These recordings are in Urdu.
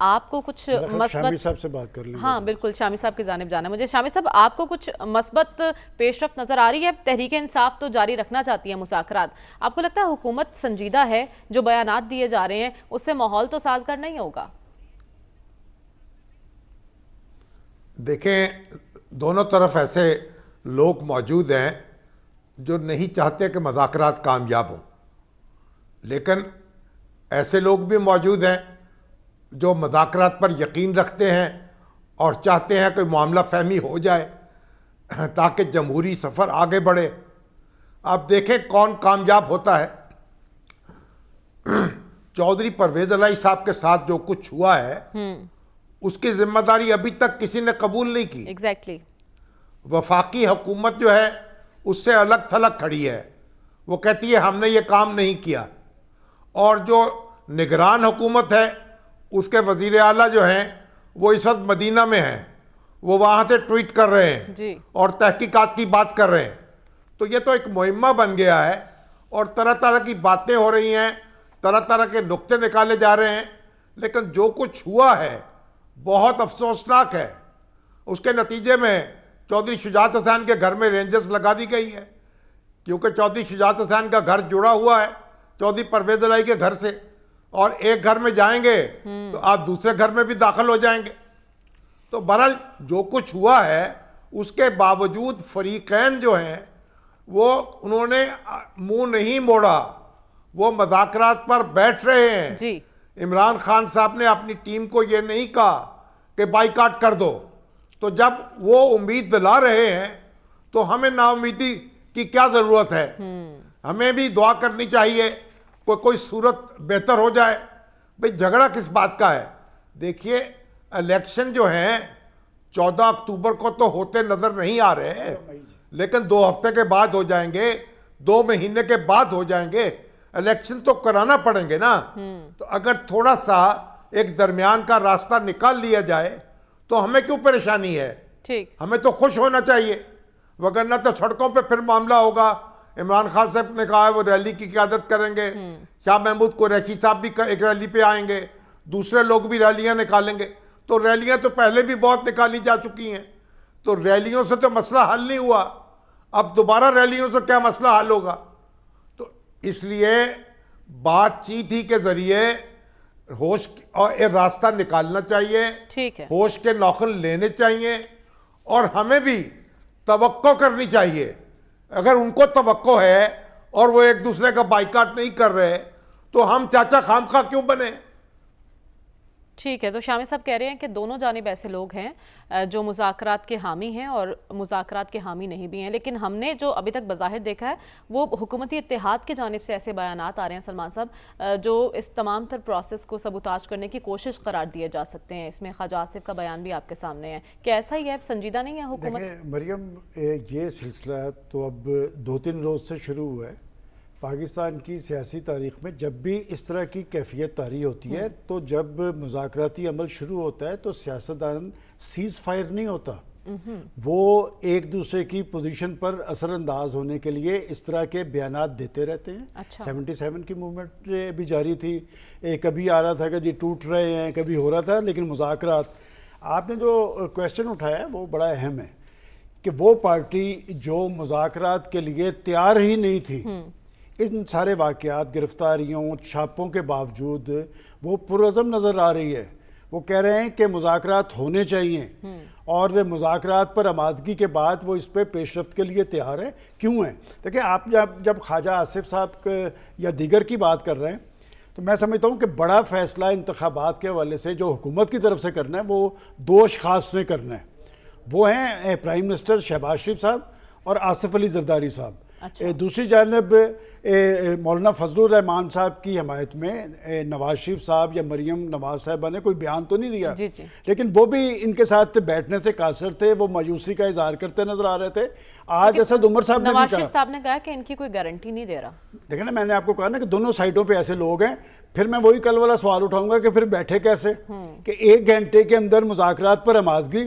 آپ کو کچھ شامی مثبت، صاحب سے بات کر لیں. ہاں بالکل شامی صاحب کی جانب جانا ہے مجھے. شامی صاحب آپ کو کچھ مثبت پیش رفت نظر آ رہی ہے؟ تحریک انصاف تو جاری رکھنا چاہتی ہے مذاکرات. آپ کو لگتا ہے حکومت سنجیدہ ہے؟ جو بیانات دیے جا رہے ہیں اس سے ماحول تو سازگار نہیں ہوگا؟ دیکھیں دونوں طرف ایسے لوگ موجود ہیں جو نہیں چاہتے کہ مذاکرات کامیاب ہوں، لیکن ایسے لوگ بھی موجود ہیں جو مذاکرات پر یقین رکھتے ہیں اور چاہتے ہیں کہ معاملہ فہمی ہو جائے تاکہ جمہوری سفر آگے بڑھے. آپ دیکھیں کون کامیاب ہوتا ہے. چودھری پرویز الہی صاحب کے ساتھ جو کچھ ہوا ہے اس کی ذمہ داری ابھی تک کسی نے قبول نہیں کی. ایگزیکٹلی. وفاقی حکومت جو ہے اس سے الگ تھلگ کھڑی ہے. وہ کہتی ہے ہم نے یہ کام نہیں کیا، اور جو نگران حکومت ہے اس کے وزیر اعلیٰ جو ہیں وہ اس وقت مدینہ میں ہیں، وہ وہاں سے ٹویٹ کر رہے ہیں جی. اور تحقیقات کی بات کر رہے ہیں. تو یہ تو ایک مہمہ بن گیا ہے اور طرح طرح کی باتیں ہو رہی ہیں، طرح طرح کے نکتے نکالے جا رہے ہیں. لیکن جو کچھ ہوا ہے بہت افسوسناک ہے. اس کے نتیجے میں چودھری شجاعت حسین کے گھر میں رینجرز لگا دی گئی ہے، کیونکہ چودھری شجاعت حسین کا گھر جڑا ہوا ہے چودھری پرویز الہی کے گھر سے، اور ایک گھر میں جائیں گے تو آپ دوسرے گھر میں بھی داخل ہو جائیں گے. تو بہرحال جو کچھ ہوا ہے اس کے باوجود فریقین جو ہیں وہ انہوں نے منہ نہیں موڑا، وہ مذاکرات پر بیٹھ رہے ہیں. جی. عمران خان صاحب نے اپنی ٹیم کو یہ نہیں کہا کہ بائیکاٹ کر دو. تو جب وہ امید دلا رہے ہیں تو ہمیں نا امیدی کی کیا ضرورت ہے؟ ہمیں بھی دعا کرنی چاہیے کوئی صورت بہتر ہو جائے. بھئی جھگڑا کس بات کا ہے؟ دیکھیے الیکشن جو ہیں 14 اکتوبر کو تو ہوتے نظر نہیں آ رہے، لیکن 2 ہفتے کے بعد ہو جائیں گے، 2 مہینے کے بعد ہو جائیں گے. الیکشن تو کرانا پڑیں گے نا. تو اگر تھوڑا سا ایک درمیان کا راستہ نکال لیا جائے تو ہمیں کیوں پریشانی ہے؟ ٹھیک. ہمیں تو خوش ہونا چاہیے، وگرنہ تو سڑکوں پہ پھر معاملہ ہوگا. عمران خان صاحب نے کہا ہے وہ ریلی کی قیادت کریں گے، شاہ محمود قریشی صاحب بھی ایک ریلی پہ آئیں گے، دوسرے لوگ بھی ریلیاں نکالیں گے. تو ریلیاں تو پہلے بھی بہت نکالی جا چکی ہیں، تو ریلیوں سے تو مسئلہ حل نہیں ہوا، اب دوبارہ ریلیوں سے کیا مسئلہ حل ہوگا؟ تو اس لیے بات چیت ہی کے ذریعے ہوش اور ایک راستہ نکالنا چاہیے. ٹھیک ہے. ہوش کے نوخن لینے چاہیے اور ہمیں بھی توقع کرنی چاہیے. اگر ان کو توقع ہے اور وہ ایک دوسرے کا بائیکاٹ نہیں کر رہے تو ہم چاچا خام خواہ کیوں بنے؟ ٹھیک ہے. تو شامی صاحب کہہ رہے ہیں کہ دونوں جانب ایسے لوگ ہیں جو مذاکرات کے حامی ہیں اور مذاکرات کے حامی نہیں بھی ہیں، لیکن ہم نے جو ابھی تک بظاہر دیکھا ہے وہ حکومتی اتحاد کی جانب سے ایسے بیانات آ رہے ہیں سلمان صاحب جو اس تمام تر پروسیس کو سبوتاج کرنے کی کوشش قرار دیے جا سکتے ہیں. اس میں خواجہ آصف کا بیان بھی آپ کے سامنے ہے. کیا ایسا ہی ہے؟ سنجیدہ نہیں ہے حکومت؟ دیکھیں مریم، یہ سلسلہ تو اب 2-3 روز سے شروع ہوا ہے. پاکستان کی سیاسی تاریخ میں جب بھی اس طرح کی کیفیت طاری ہوتی ہے تو جب مذاکراتی عمل شروع ہوتا ہے تو سیاستدان سیز فائر نہیں ہوتا، وہ ایک دوسرے کی پوزیشن پر اثر انداز ہونے کے لیے اس طرح کے بیانات دیتے رہتے ہیں. 77 کی موومنٹ بھی جاری تھی، کبھی آ رہا تھا کہ جی ٹوٹ رہے ہیں، کبھی ہو رہا تھا. لیکن مذاکرات، آپ نے جو کویسچن اٹھایا ہے وہ بڑا اہم ہے کہ وہ پارٹی جو مذاکرات کے لیے تیار ہی نہیں تھی، ان سارے واقعات، گرفتاریوں، چھاپوں کے باوجود وہ پرعزم نظر آ رہی ہے. وہ کہہ رہے ہیں کہ مذاکرات ہونے چاہیے اور مذاکرات پر آمادگی کے بعد وہ اس پہ پیش رفت کے لیے تیار ہے. کیوں ہیں؟ دیکھیں آپ جب خواجہ آصف صاحب یا دیگر کی بات کر رہے ہیں تو میں سمجھتا ہوں کہ بڑا فیصلہ انتخابات کے حوالے سے جو حکومت کی طرف سے کرنا ہے وہ 2 اشخاص نے کرنا ہے. وہ ہیں پرائم منسٹر شہباز شریف صاحب اور آصف علی زرداری صاحب. دوسری جانب مولانا فضل الرحمان صاحب کی حمایت میں نواز شریف صاحب یا مریم نواز صاحبہ نے کوئی بیان تو نہیں دیا، لیکن وہ بھی ان کے ساتھ بیٹھنے سے قاصر تھے، وہ مایوسی کا اظہار کرتے نظر آ رہے تھے. آج اسد عمر صاحب نے بھی کہا، نواز شریف صاحب نے کہا کہ ان کی کوئی گارنٹی نہیں دے رہا. دیکھیں نا، میں نے آپ کو کہا نا کہ دونوں سائٹوں پہ ایسے لوگ ہیں. پھر میں وہی کل والا سوال اٹھاؤں گا کہ پھر بیٹھے کیسے کہ 1 گھنٹے کے اندر مذاکرات پر آمادگی،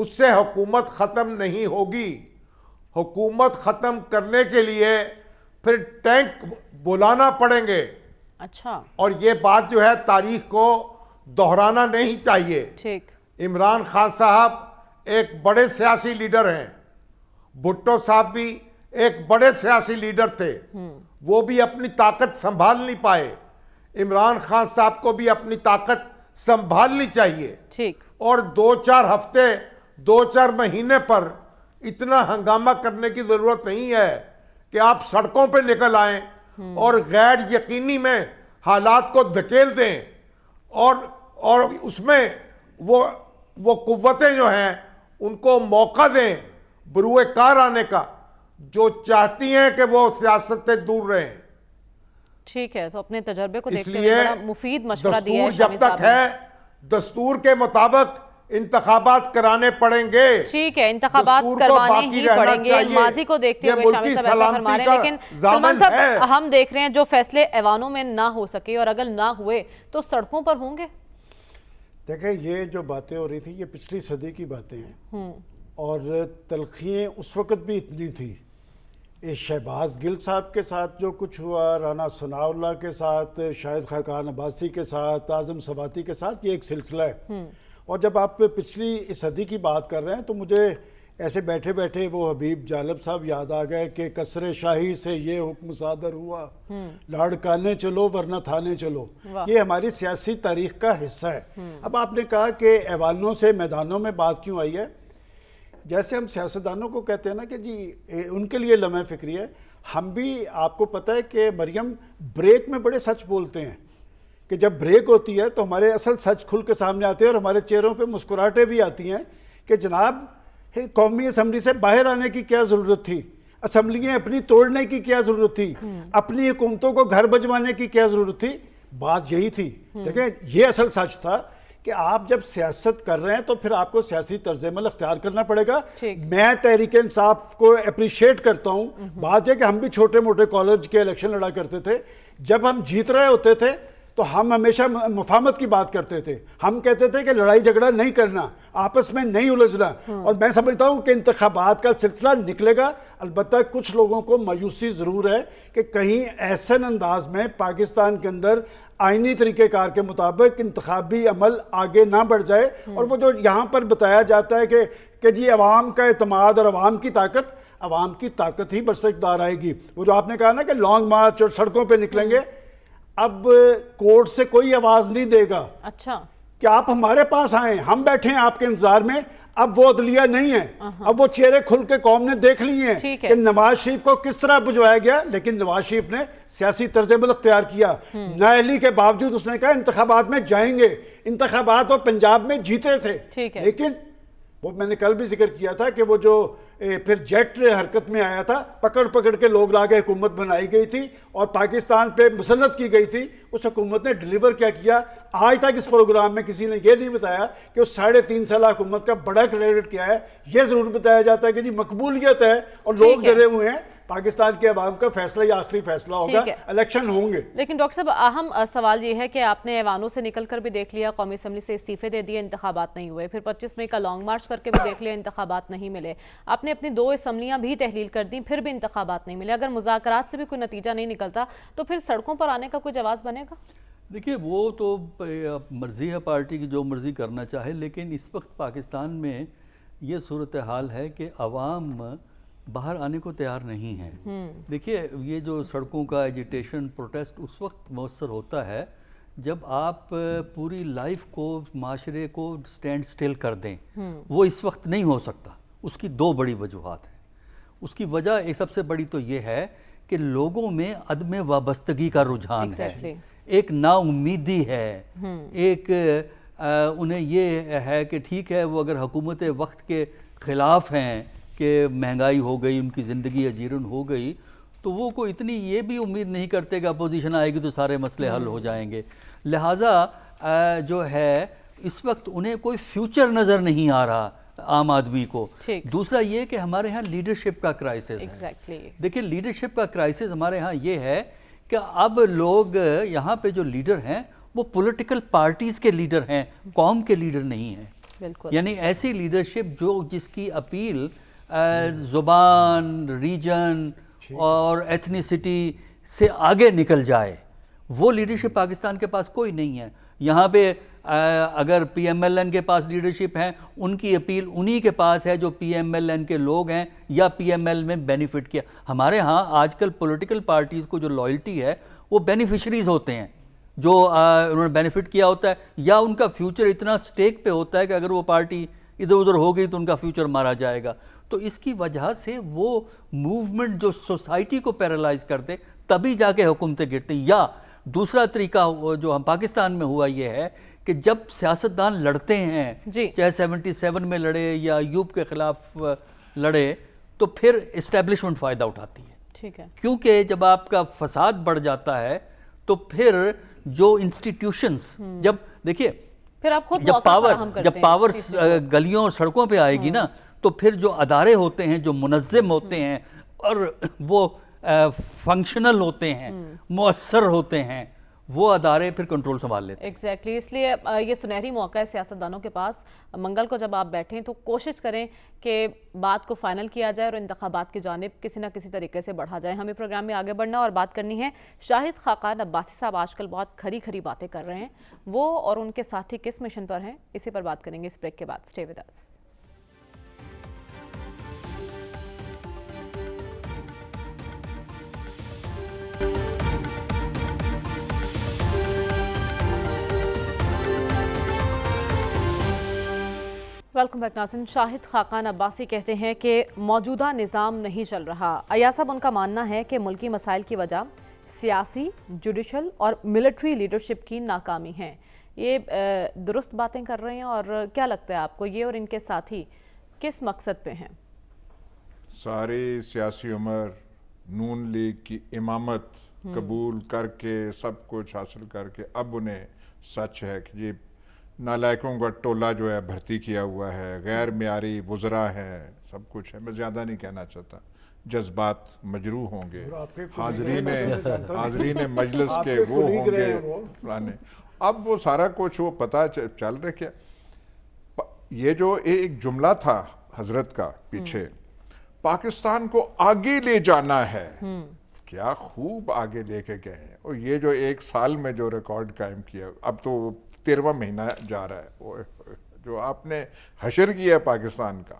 اس سے حکومت ختم نہیں ہوگی. حکومت ختم کرنے کے لیے پھر ٹینک بلانا پڑیں گے. اچھا. اور یہ بات جو ہے تاریخ کو دہرانا نہیں چاہیے. ٹھیک. عمران خان صاحب ایک بڑے سیاسی لیڈر ہیں. بھٹو صاحب بھی ایک بڑے سیاسی لیڈر تھے. وہ بھی اپنی طاقت سنبھال نہیں پائے. عمران خان صاحب کو بھی اپنی طاقت سنبھالنی چاہیے. ٹھیک. اور 2-4 ہفتے 2-4 مہینے پر اتنا ہنگامہ کرنے کی ضرورت نہیں ہے کہ آپ سڑکوں پہ نکل آئیں اور غیر یقینی میں حالات کو دھکیل دیں اور اس میں وہ قوتیں جو ہیں ان کو موقع دیں بروئے کار آنے کا جو چاہتی ہیں کہ وہ سیاست سے دور رہیں. ٹھیک ہے. تو اپنے تجربے کو اس دیکھتے لیے ہوئے بڑا مفید مشورہ دیا ہے دستور جب شامی تک صاحب نے. ہے دستور کے مطابق انتخابات کرانے پڑیں گے. ٹھیک ہے. انتخابات دستور کو کروانے باقی ہی رہنا پڑیں گے. چاہیے. ماضی کو دیکھتے یہ ہوئے ملکی شامی صاحب ایسا فرما رہے ہیں. لیکن سلامتی کا سلمان ضامن ہے. صاحب ہم دیکھ رہے ہیں جو فیصلے ایوانوں میں نہ ہو سکے اور اگر نہ ہوئے تو سڑکوں پر ہوں گے. دیکھیں یہ جو باتیں ہو رہی تھی یہ پچھلی صدی کی باتیں ہیں اور تلخییں اس وقت بھی اتنی تھی. شہباز گل صاحب کے ساتھ جو کچھ ہوا، رانا ثناء اللہ کے ساتھ، شاہد خاقان عباسی کے ساتھ، اعظم سباتی کے ساتھ، یہ ایک سلسلہ ہے. اور جب آپ پچھلی صدی کی بات کر رہے ہیں تو مجھے ایسے بیٹھے بیٹھے وہ حبیب جالب صاحب یاد آ گئے کہ قصر شاہی سے یہ حکم صادر ہوا، لاڑکانے چلو ورنہ تھانے چلو. یہ ہماری سیاسی تاریخ کا حصہ ہے. اب آپ نے کہا کہ ایوانوں سے میدانوں میں بات کیوں آئی ہے. جیسے ہم سیاستدانوں کو کہتے ہیں نا کہ جی ان کے لیے لمحہ فکری ہے، ہم بھی آپ کو پتہ ہے کہ مریم بریک میں بڑے سچ بولتے ہیں کہ جب بریک ہوتی ہے تو ہمارے اصل سچ کھل کے سامنے آتے ہیں اور ہمارے چہروں پہ مسکراہٹیں بھی آتی ہیں کہ جناب قومی اسمبلی سے باہر آنے کی کیا ضرورت تھی، اسمبلیاں اپنی توڑنے کی کیا ضرورت تھی، اپنی حکومتوں کو گھر بجوانے کی کیا ضرورت تھی. بات یہی تھی. دیکھیں یہ اصل سچ تھا کہ آپ جب سیاست کر رہے ہیں تو پھر آپ کو سیاسی طرز عمل اختیار کرنا پڑے گا. میں تحریک انصاف کو اپریشیٹ کرتا ہوں. بات یہ کہ ہم بھی چھوٹے موٹے کالج کے الیکشن لڑا کرتے تھے. جب ہم جیت رہے ہوتے تھے تو ہم ہمیشہ مفاہمت کی بات کرتے تھے. ہم کہتے تھے کہ لڑائی جھگڑا نہیں کرنا، آپس میں نہیں الجھنا. اور میں سمجھتا ہوں کہ انتخابات کا سلسلہ نکلے گا. البتہ کچھ لوگوں کو مایوسی ضرور ہے کہ کہیں ایسن انداز میں پاکستان کے اندر آئینی طریقہ کار کے مطابق انتخابی عمل آگے نہ بڑھ جائے. اور وہ جو یہاں پر بتایا جاتا ہے کہ جی عوام کا اعتماد اور عوام کی طاقت ہی برسکدار آئے گی. وہ جو آپ نے کہا نا کہ لانگ مارچ اور سڑکوں پہ نکلیں گے، اب کورٹ سے کوئی آواز نہیں دے گا. اچھا. کہ آپ ہمارے پاس آئیں، ہم بیٹھے ہیں آپ کے انتظار میں. اب وہ عدلیہ نہیں ہے. اب وہ چہرے کھل کے قوم نے دیکھ لیے ہیں کہ نواز شریف کو کس طرح بجوایا گیا. لیکن نواز شریف نے سیاسی طرز عمل اختیار کیا. نااہلی کے باوجود اس نے کہا انتخابات میں جائیں گے. انتخابات وہ پنجاب میں جیتے تھے. لیکن وہ میں نے کل بھی ذکر کیا تھا کہ وہ جو پھر جیٹ حرکت میں آیا تھا، پکڑ کے لوگ لاگے حکومت بنائی گئی تھی اور پاکستان پہ مسلط کی گئی تھی. اس حکومت نے ڈیلیور کیا کیا؟ آج تک اس پروگرام میں کسی نے یہ نہیں بتایا کہ اس 3.5 سالہ حکومت کا بڑا کریڈٹ کیا ہے. یہ ضرور بتایا جاتا ہے کہ جی مقبولیت ہے اور لوگ ڈرے ہوئے ہیں. پاکستان کے عوام کا فیصلہ یہ آخری فیصلہ ہوگا، الیکشن ہوں گے. لیکن ڈاکٹر صاحب اہم سوال یہ ہے کہ آپ نے ایوانوں سے نکل کر بھی دیکھ لیا، قومی اسمبلی سے استعفے دے دیے، انتخابات نہیں ہوئے. پھر 25 مئی کا لانگ مارچ کر کے بھی دیکھ لیا، انتخابات نہیں ملے. آپ نے اپنی 2 اسمبلیاں بھی تحلیل کر دیں، پھر بھی انتخابات نہیں ملے. اگر مذاکرات سے بھی کوئی نتیجہ نہیں نکلتا تو پھر سڑکوں پر آنے کا کوئی جواز بنے گا؟ دیکھیے وہ تو مرضی ہے پارٹی کی جو مرضی کرنا چاہے، لیکن اس وقت پاکستان میں یہ صورتحال ہے کہ عوام باہر آنے کو تیار نہیں ہے. دیکھیے یہ جو سڑکوں کا ایجیٹیشن پروٹیسٹ اس وقت مؤثر ہوتا ہے جب آپ پوری لائف کو، معاشرے کو سٹینڈ سٹل کر دیں. وہ اس وقت نہیں ہو سکتا. اس کی 2 بڑی وجوہات ہیں. اس کی وجہ ایک سب سے بڑی تو یہ ہے کہ لوگوں میں عدم وابستگی کا رجحان ہے، ایک نا امیدی ہے، ایک انہیں یہ ہے کہ ٹھیک ہے وہ اگر حکومت وقت کے خلاف ہیں کہ مہنگائی ہو گئی، ان کی زندگی اجیرن ہو گئی، تو وہ کوئی اتنی یہ بھی امید نہیں کرتے کہ اپوزیشن آئے گی تو سارے مسئلے حل ہو جائیں گے. لہٰذا جو ہے اس وقت انہیں کوئی فیوچر نظر نہیں آ رہا عام آدمی کو. دوسرا یہ کہ ہمارے ہاں لیڈرشپ کا کرائسس ہے. دیکھیں لیڈرشپ کا کرائسس ہمارے ہاں یہ ہے کہ اب لوگ یہاں پہ جو لیڈر ہیں وہ پولیٹیکل پارٹیز کے لیڈر ہیں، قوم کے لیڈر نہیں ہیں. بالکل. یعنی ایسی لیڈرشپ جو جس کی اپیل زبان، ریجن اور ایتھنیسٹی سے آگے نکل جائے، وہ لیڈرشپ پاکستان کے پاس کوئی نہیں ہے. یہاں پہ اگر پی ایم ایل این کے پاس لیڈرشپ ہیں، ان کی اپیل انہی کے پاس ہے جو پی ایم ایل این کے لوگ ہیں یا پی ایم ایل میں بینیفٹ کیا. ہمارے ہاں آج کل پولیٹیکل پارٹیز کو جو لائلٹی ہے وہ بینیفیشریز ہوتے ہیں، جو انہوں نے بینیفٹ کیا ہوتا ہے یا ان کا فیوچر اتنا سٹیک پہ ہوتا ہے کہ اگر وہ پارٹی ادھر ادھر ہو گئی تو ان کا فیوچر مارا جائے گا. تو اس کی وجہ سے وہ موومنٹ جو سوسائٹی کو پیرالائز کرتے تبھی جا کے حکومتیں گرتی. یا دوسرا طریقہ جو ہم پاکستان میں ہوا یہ ہے کہ جب سیاستدان لڑتے ہیں، چاہے 77 میں لڑے یا ایوب کے خلاف لڑے، تو پھر اسٹیبلشمنٹ فائدہ اٹھاتی ہے. ٹھیک ہے. کیونکہ جب آپ کا فساد بڑھ جاتا ہے تو پھر جو انسٹیٹیوشنز، جب دیکھیے پھر آپ خود جب پاور گلیوں اور سڑکوں پہ آئے گی نا، تو پھر جو ادارے ہوتے ہیں جو منظم ہوتے ہیں اور وہ فنکشنل ہوتے ہیں، مؤثر ہوتے ہیں، وہ ادارے پھر کنٹرول سنبھال لیتے ہیں. ایگزیکٹلی. اس لیے یہ سنہری موقع ہے سیاستدانوں کے پاس. منگل کو جب آپ بیٹھیں تو کوشش کریں کہ بات کو فائنل کیا جائے اور انتخابات کی جانب کسی نہ کسی طریقے سے بڑھا جائے. ہمیں پروگرام میں آگے بڑھنا اور بات کرنی ہے. شاہد خاقان عباسی صاحب آج کل بہت کھری کھری باتیں کر رہے ہیں. وہ اور ان کے ساتھی کس مشن پر ہیں، اسی پر بات کریں گے اس بریک کے بعد. Stay with us. Welcome back ناظرین. شاہد خاقان عباسی کہتے ہیں کہ موجودہ نظام نہیں چل رہا. ایاز صاحب، ان کا ماننا ہے کہ ملکی مسائل کی وجہ سیاسی، جوڈیشل اور ملٹری لیڈرشپ کی ناکامی ہے. یہ درست باتیں کر رہے ہیں؟ اور کیا لگتا ہے آپ کو یہ اور ان کے ساتھی کس مقصد پہ ہیں؟ ساری سیاسی عمر نون لیگ کی امامت قبول کر کے سب کچھ حاصل کر کے اب انہیں سچ ہے کہ یہ نالائقوں کا ٹولہ جو ہے بھرتی کیا ہوا ہے، غیر معیاری وزراء ہیں، سب کچھ ہے. میں زیادہ نہیں کہنا چاہتا، جذبات مجروح ہوں گے، حاضرین مجلس کے وہ ہوں گے فلانے. اب وہ سارا کچھ وہ پتہ چل رہا. کیا یہ جو ایک جملہ تھا حضرت کا پیچھے، پاکستان کو آگے لے جانا ہے، کیا خوب آگے لے کے گئے ہیں. اور یہ جو ایک سال میں جو ریکارڈ قائم کیا، اب تو 13واں مہینہ جا رہا ہے، جو آپ نے حشر کیا ہے پاکستان کا.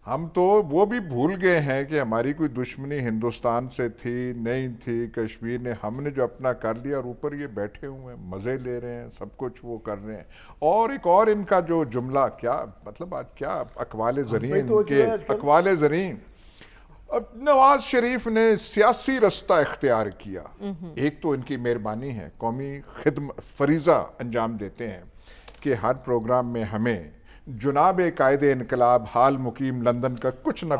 ہم تو وہ بھی بھول گئے ہیں کہ ہماری کوئی دشمنی ہندوستان سے تھی نہیں تھی. کشمیر نے ہم نے جو اپنا کر لیا، اور اوپر یہ بیٹھے ہوئے ہیں، مزے لے رہے ہیں، سب کچھ وہ کر رہے ہیں. اور ایک اور ان کا جو جملہ، کیا مطلب آج کیا اقوال زرین کے اقوال زرین. اب نواز شریف نے سیاسی رستہ اختیار کیا. ایک تو ان کی مہربانی ہے، قومی فریضہ انجام دیتے ہیں کہ ہر پروگرام میں ہمیں جناب قائد انقلاب حال مقیم لندن کا کچھ نہ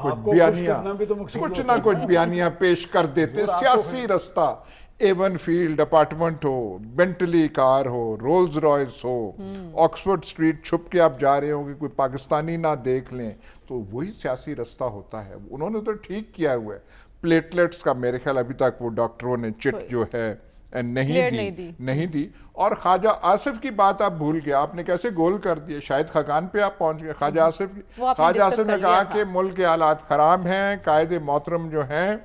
کچھ بیانیہ پیش کر دیتے. سیاسی رستہ، ایون فیلڈ اپارٹمنٹ ہو، بینٹلی کار ہو، رولز رائس ہو، آکسفورڈ سٹریٹ چھپ کے آپ جا رہے ہوں کہ کوئی پاکستانی نہ دیکھ لیں، تو وہی سیاسی رستہ ہوتا ہے. انہوں نے تو ٹھیک کیا ہوا ہے. پلیٹلیٹس کا میرے خیال ابھی تک وہ ڈاکٹروں نے چٹ جو ہے نہیں دی. اور خواجہ آصف کی بات آپ بھول گئے، آپ نے کیسے گول کر دیا. شاہد خاقان پہ آپ پہنچ گئے. خواجہ آصف نے کہا کہ ملک کے حالات خراب ہیں، قائد محترم جو ہیں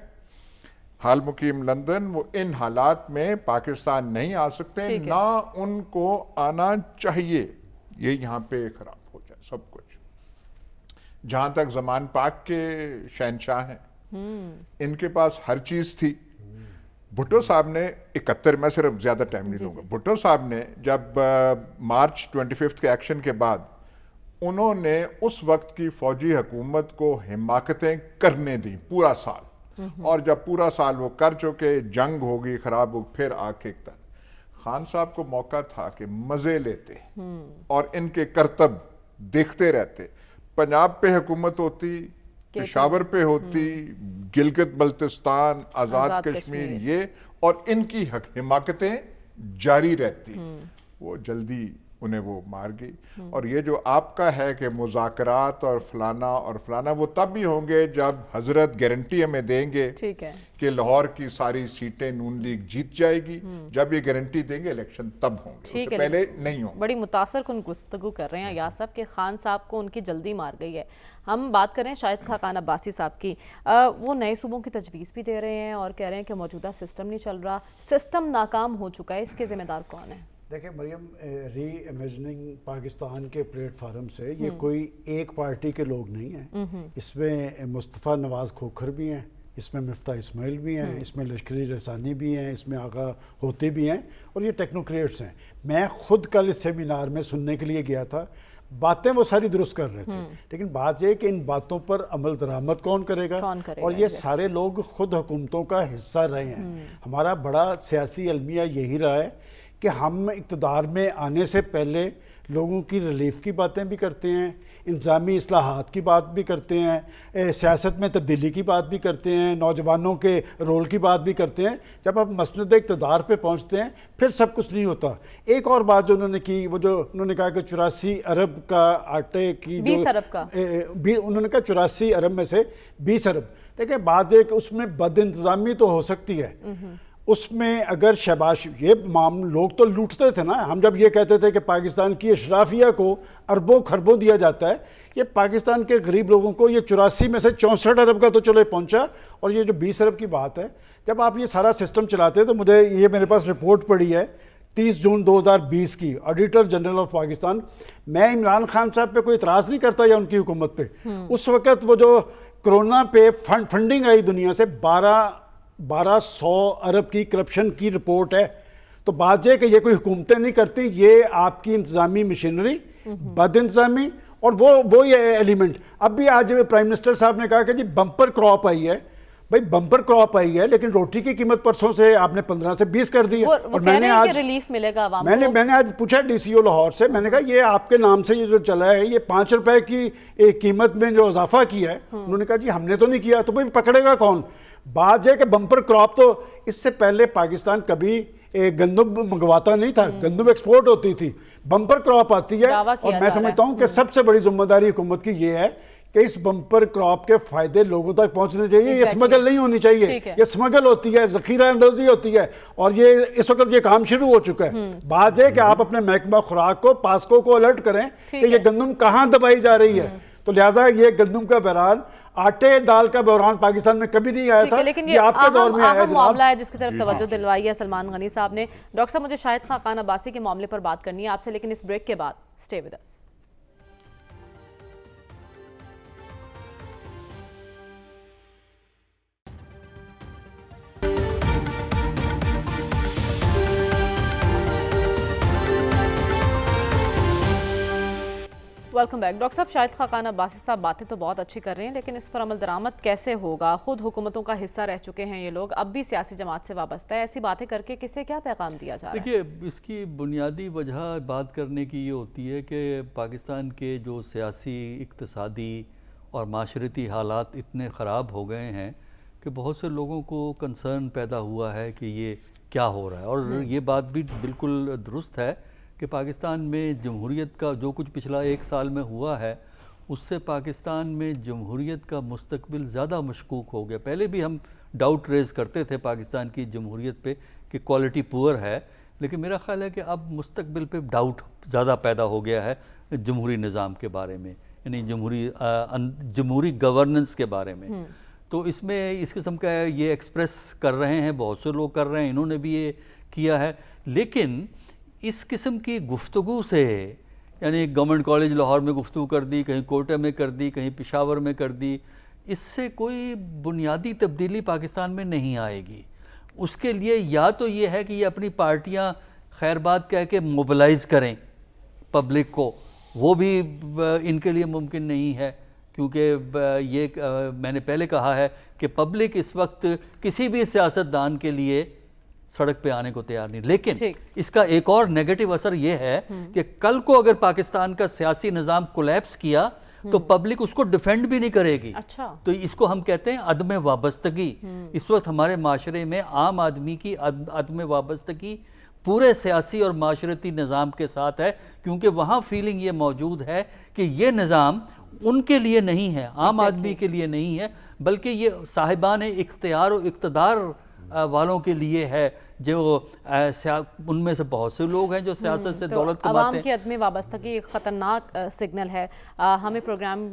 حال مقیم لندن، وہ ان حالات میں پاکستان نہیں آ سکتے، نہ ان کو آنا چاہیے. یہ یہاں پہ خراب ہو جائے سب کچھ. جہاں تک زمان پاک کے شہنشاہ ہیں، ان کے پاس ہر چیز تھی. بھٹو صاحب نے 71، میں صرف زیادہ ٹائم نہیں لوں گا، بھٹو صاحب نے جب مارچ 25 کے ایکشن کے بعد انہوں نے اس وقت کی فوجی حکومت کو حماقتیں کرنے دیں پورا سال. اور جب پورا سال وہ کر چکے، جنگ ہوگی، خراب ہو، پھر آ کے خان صاحب کو موقع تھا کہ مزے لیتے اور ان کے کرتب دیکھتے رہتے. پنجاب پہ حکومت ہوتی، پشاور پہ ہوتی، گلگت بلتستان، آزاد کشمیر، یہ اور ان کی حماقتیں جاری رہتی. وہ جلدی انہیں وہ مار گئی. اور یہ جو آپ کا ہے کہ مذاکرات اور فلانا وہ تب بھی ہوں گے جب حضرت گارنٹی ہمیں دیں گے ٹھیک ہے کہ لاہور کی ساری سیٹیں نون لیگ جیت جائے گی. جب یہ گارنٹی دیں گے الیکشن تب ہوں گے, اس سے پہلے نہیں ہوں گے. بڑی متاثر کن گفتگو کر رہے ہیں ایاز صاحب کہ خان صاحب کو ان کی جلدی مار گئی ہے. ہم بات کریں شاہد خاقان عباسی صاحب کی, وہ نئے صوبوں کی تجویز بھی دے رہے ہیں اور کہہ رہے ہیں کہ موجودہ سسٹم نہیں چل رہا, سسٹم ناکام ہو چکا ہے, اس کے ذمہ دار کون ہیں؟ دیکھیں مریم, ری امیجننگ پاکستان کے پلیٹ فارم سے یہ کوئی ایک پارٹی کے لوگ نہیں ہیں. اس میں مصطفیٰ نواز کھوکھر بھی ہیں, اس میں مفتاح اسماعیل بھی ہیں, اس میں لشکری رسانی بھی ہیں, اس میں آغا ہوتی بھی ہیں, اور یہ ٹیکنوکریٹس ہیں. میں خود کل اس سیمینار میں سننے کے لیے گیا تھا, باتیں وہ ساری درست کر رہے تھے, لیکن بات یہ کہ ان باتوں پر عمل درآمد کون کرے گا, اور یہ سارے لوگ خود حکومتوں کا حصہ رہے ہیں. ہمارا بڑا سیاسی المیہ یہی رہا ہے کہ ہم اقتدار میں آنے سے پہلے لوگوں کی ریلیف کی باتیں بھی کرتے ہیں, انتظامی اصلاحات کی بات بھی کرتے ہیں, سیاست میں تبدیلی کی بات بھی کرتے ہیں, نوجوانوں کے رول کی بات بھی کرتے ہیں. جب آپ مسند اقتدار پہ پہنچتے ہیں پھر سب کچھ نہیں ہوتا. ایک اور بات جو انہوں نے کی, وہ جو انہوں نے کہا کہ 84 ارب کا آٹے کی 20 ارب کا انہوں نے کہا 84 ارب میں سے 20 ارب. دیکھیں بات یہ کہ اس میں بد انتظامی تو ہو سکتی ہے, اس میں اگر شہباز یہ لوگ تو لوٹتے تھے نا. ہم جب یہ کہتے تھے کہ پاکستان کی اشرافیہ کو اربوں خربوں دیا جاتا ہے, یہ پاکستان کے غریب لوگوں کو یہ 84 میں سے 64 ارب کا تو چلے پہنچا, اور یہ جو 20 ارب کی بات ہے, جب آپ یہ سارا سسٹم چلاتے ہیں تو مجھے یہ میرے پاس رپورٹ پڑی ہے 30 جون 2020 کی آڈیٹر جنرل آف پاکستان. میں عمران خان صاحب پہ کوئی اعتراض نہیں کرتا یا ان کی حکومت پہ. اس وقت وہ جو کرونا پہ فنڈنگ آئی دنیا سے 1200 ارب کی کرپشن کی رپورٹ ہے. تو بات یہ کہ یہ کوئی حکومتیں نہیں کرتی, یہ آپ کی انتظامی مشینری, بد انتظامی, اور وہ یہ ایلیمنٹ. اب بھی آج پرائم منسٹر صاحب نے کہا کہ جی بمپر کراپ آئی ہے. بھائی بمپر کراپ آئی ہے, لیکن روٹی کی قیمت پرسوں سے آپ نے 15 سے 20 کر دی ہے. اور میں نے آج ریلیف ملے گا عوام کو. میں نے آج پوچھا ڈی سی او لاہور سے, میں نے کہا یہ آپ کے نام سے یہ جو چلا ہے, یہ 5 روپے کی قیمت میں جو اضافہ کیا ہے, انہوں نے کہا جی ہم نے تو نہیں کیا. تو بھائی پکڑے گا کون؟ بات یہ کہ بمپر کراپ, تو اس سے پہلے پاکستان کبھی گندم منگواتا نہیں تھا, گندم ایکسپورٹ ہوتی تھی. بمپر کراپ آتی ہے, اور میں سمجھتا ہوں کہ سب سے بڑی ذمہ داری حکومت کی یہ ہے کہ اس بمپر کراپ کے فائدے لوگوں تک پہنچنے چاہیے. یہ سمگل نہیں ہونی چاہیے, یہ سمگل ہوتی ہے, ذخیرہ اندوزی ہوتی ہے, اور یہ اس وقت یہ کام شروع ہو چکا ہے. بات یہ کہ آپ اپنے محکمہ خوراک کو, پاسکو کو الرٹ کریں کہ یہ گندم کہاں دبائی جا رہی ہے. تو لہٰذا یہ گندم کا بحران, آٹے دال کا بحران پاکستان میں کبھی نہیں آیا تھا, لیکن یہ آپ کے دور میں آیا اہم معاملہ ہے جس کی طرف توجہ دلوائی ہے سلمان غنی صاحب نے. ڈاکٹر صاحب مجھے شاہد خاقان عباسی کے معاملے پر بات کرنی ہے آپ سے, لیکن اس بریک کے بعد stay with us. Welcome back. Doctor صاحب شاہد خاقان عباسی صاحب باتیں تو بہت اچھی کر رہے ہیں, لیکن اس پر عمل درآمد کیسے ہوگا؟ خود حکومتوں کا حصہ رہ چکے ہیں یہ لوگ, اب بھی سیاسی جماعت سے وابستہ ہے. ایسی باتیں کر کے کسے کیا پیغام دیا جا رہا ہے؟ دیکھیے اس کی بنیادی وجہ بات کرنے کی یہ ہوتی ہے کہ پاکستان کے جو سیاسی, اقتصادی اور معاشرتی حالات اتنے خراب ہو گئے ہیں کہ بہت سے لوگوں کو کنسرن پیدا ہوا ہے کہ یہ کیا ہو رہا ہے. اور یہ بات بھی بالکل درست ہے کہ پاکستان میں جمہوریت کا جو کچھ پچھلا 1 سال میں ہوا ہے, اس سے پاکستان میں جمہوریت کا مستقبل زیادہ مشکوک ہو گیا. پہلے بھی ہم ڈاؤٹ ریز کرتے تھے پاکستان کی جمہوریت پہ کہ کوالٹی پور ہے, لیکن میرا خیال ہے کہ اب مستقبل پہ ڈاؤٹ زیادہ پیدا ہو گیا ہے جمہوری نظام کے بارے میں, یعنی جمہوری گورننس کے بارے میں. تو اس میں اس قسم کا یہ ایکسپریس کر رہے ہیں, بہت سے لوگ کر رہے ہیں, انہوں نے بھی یہ کیا ہے. لیکن اس قسم کی گفتگو سے, یعنی گورنمنٹ کالج لاہور میں گفتگو کر دی, کہیں کوئٹہ میں کر دی, کہیں پشاور میں کر دی, اس سے کوئی بنیادی تبدیلی پاکستان میں نہیں آئے گی. اس کے لیے یا تو یہ ہے کہ یہ اپنی پارٹیاں خیر بات کہہ کے موبلائز کریں پبلک کو, وہ بھی ان کے لیے ممکن نہیں ہے, کیونکہ یہ میں نے پہلے کہا ہے کہ پبلک اس وقت کسی بھی سیاستدان کے لیے سڑک پہ آنے کو تیار نہیں. لیکن اس کا ایک اور نیگیٹو اثر یہ ہے کہ کل کو اگر پاکستان کا سیاسی نظام کولیپس کیا تو پبلک اس کو ڈیفینڈ بھی نہیں کرے گی. تو اس کو ہم کہتے ہیں عدم وابستگی. اس وقت ہمارے معاشرے میں عام آدمی کی عدم وابستگی پورے سیاسی اور معاشرتی نظام کے ساتھ ہے، کیونکہ وہاں فیلنگ یہ موجود ہے کہ یہ نظام ان کے لیے نہیں ہے، عام آدمی کے لیے نہیں ہے، بلکہ یہ صاحبان اختیار و اقتدار والوں کے لیے ہے، جو ان میں سے بہت سے لوگ ہیں جو سیاست سے دولت کماتے عوام ہیں۔ کی عدم وابستگی ایک خطرناک سگنل ہے۔ ہمیں پروگرام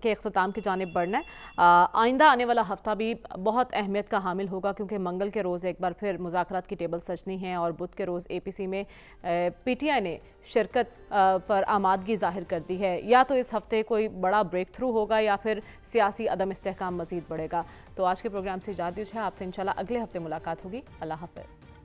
کے اختتام کی جانب بڑھنا ہے۔ آئندہ آنے والا ہفتہ بھی بہت اہمیت کا حامل ہوگا، کیونکہ منگل کے روز ایک بار پھر مذاکرات کی ٹیبل سجنی ہے اور بدھ کے روز اے پی سی میں پی ٹی آئی نے شرکت پر آمادگی ظاہر کر دی ہے۔ یا تو اس ہفتے کوئی بڑا بریک تھرو ہوگا یا پھر سیاسی عدم استحکام مزید بڑھے گا۔ تو آج کے پروگرام سے اجازت ہے، آپ سے انشاءاللہ اگلے ہفتے ملاقات ہوگی۔ اللہ حافظ۔